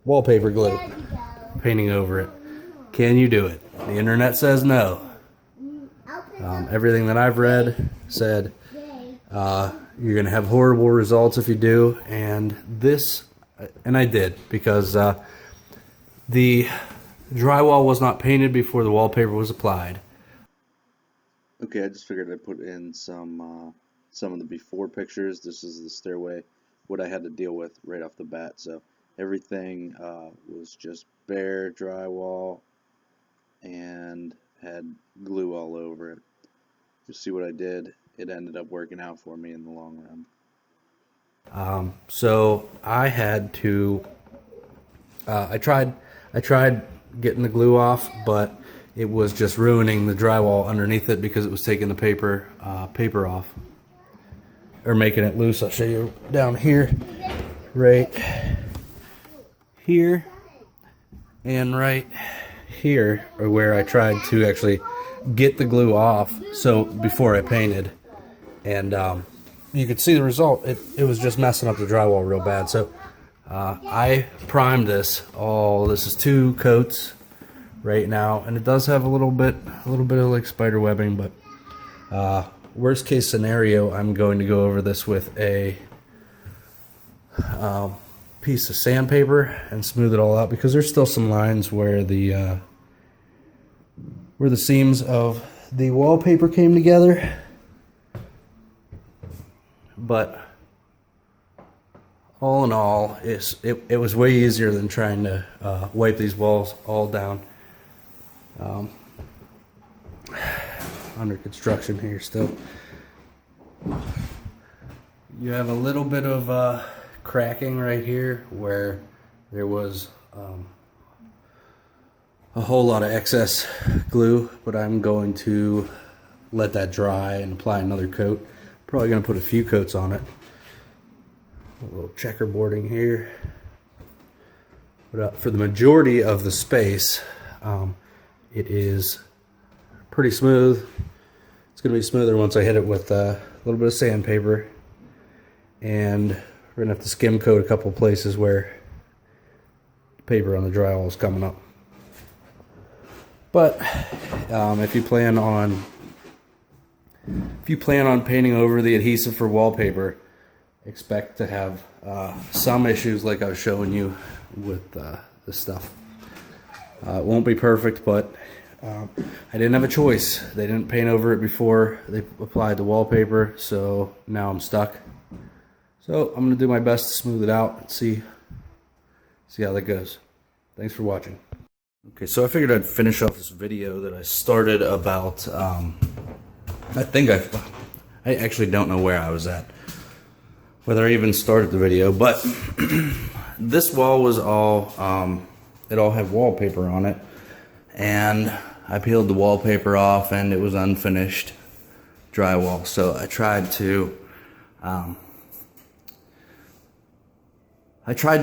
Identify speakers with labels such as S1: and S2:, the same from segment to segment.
S1: wallpaper glue, painting over it. Can you do it? The internet says no. Everything that I've read said you're going to have horrible results if you do, and I did, because the drywall was not painted before the wallpaper was applied.
S2: Okay, I just figured I'd put in some of the before pictures. This is the stairway, what I had to deal with right off the bat. So everything was just bare drywall and had glue all over it. You see what I did? It ended up working out for me in the long run.
S1: So I had to. I tried getting the glue off, but it was just ruining the drywall underneath it because it was taking the paper off, or making it loose. I'll show you down here, right here, and right here are where I tried to actually get the glue off. So before I painted, and you could see the result. It was just messing up the drywall real bad. So I primed this. This is 2 coats right now, and it does have a little bit of like spider webbing, but worst case scenario, I'm going to go over this with a piece of sandpaper and smooth it all out, because there's still some lines where the seams of the wallpaper came together. But all in all, it was way easier than trying to wipe these walls all down. Under construction here still. You have a little bit of cracking right here where there was a whole lot of excess glue, but I'm going to let that dry and apply another coat. Probably going to put a few coats on it. A little checkerboarding here. But for the majority of the space, it is pretty smooth. It's going to be smoother once I hit it with a little bit of sandpaper. And we're going to have to skim coat a couple places where the paper on the drywall is coming up. But if you plan on painting over the adhesive for wallpaper, expect to have some issues like I was showing you with this stuff. It won't be perfect, but I didn't have a choice. They didn't paint over it before they applied the wallpaper, so now I'm stuck. So I'm going to do my best to smooth it out and see how that goes. Thanks for watching. Okay, so I figured I'd finish off this video that I started about, I actually don't know where I was at, whether I even started the video, but this wall was all, it all had wallpaper on it, and I peeled the wallpaper off and it was unfinished drywall. So I tried to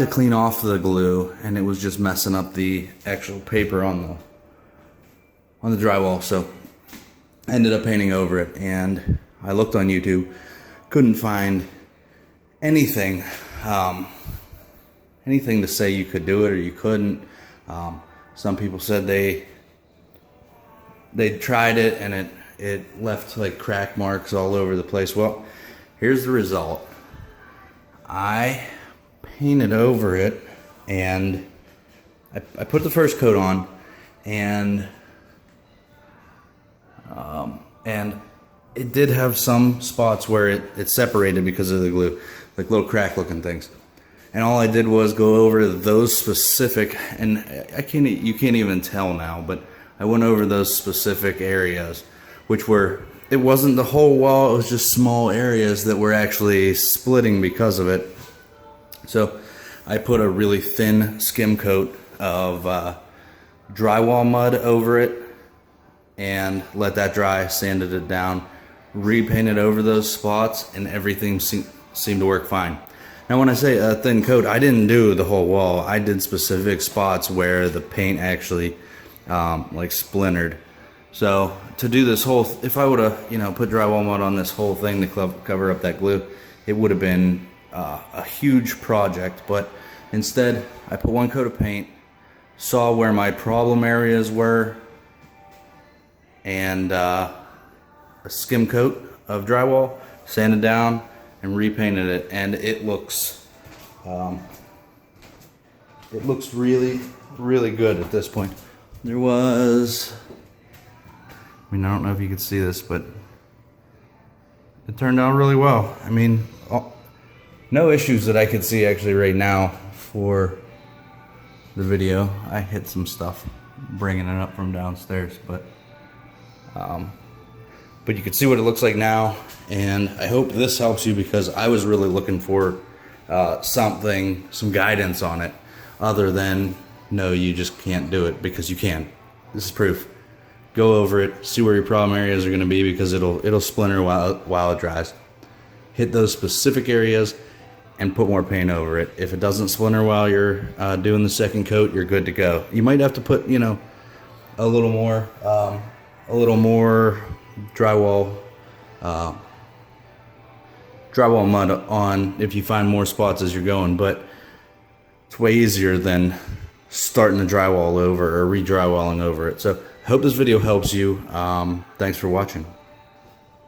S1: clean off the glue, and it was just messing up the actual paper on the drywall. So I ended up painting over it, and I looked on YouTube, couldn't find anything to say you could do it or you couldn't. Some people said they tried it and it left like crack marks all over the place. Well, here's the result. I painted over it, and I put the first coat on, and it did have some spots where it separated because of the glue, like little crack looking things. And all I did was go over those specific, and you can't even tell now, but I went over those specific areas, which it wasn't the whole wall, it was just small areas that were actually splitting because of it. So I put a really thin skim coat of drywall mud over it and let that dry, sanded it down, repainted over those spots, and everything seemed to work fine. Now when I say a thin coat, I didn't do the whole wall. I did specific spots where the paint actually like splintered. So to do this whole, if I would have put drywall mud on this whole thing to cover up that glue, it would have been a huge project. But Instead, I put one coat of paint, saw where my problem areas were, and a skim coat of drywall, sanded down, and repainted it, and it looks really, really good at this point. There was, I mean, I don't know if you can see this, but it turned out really well. I mean, no issues that I could see actually right now for the video. I hit some stuff bringing it up from downstairs, but you can see what it looks like now, and I hope this helps you, because I was really looking for some guidance on it, other than, no, you just can't do it, because you can. This is proof. Go over it, see where your problem areas are going to be, because it'll splinter while it dries. Hit those specific areas and put more paint over it. If it doesn't splinter while you're doing the second coat, you're good to go. You might have to put, you know, a little more drywall mud on if you find more spots as you're going, but it's way easier than starting the drywall over or re-drywalling over it. So I hope this video helps you. Thanks for watching.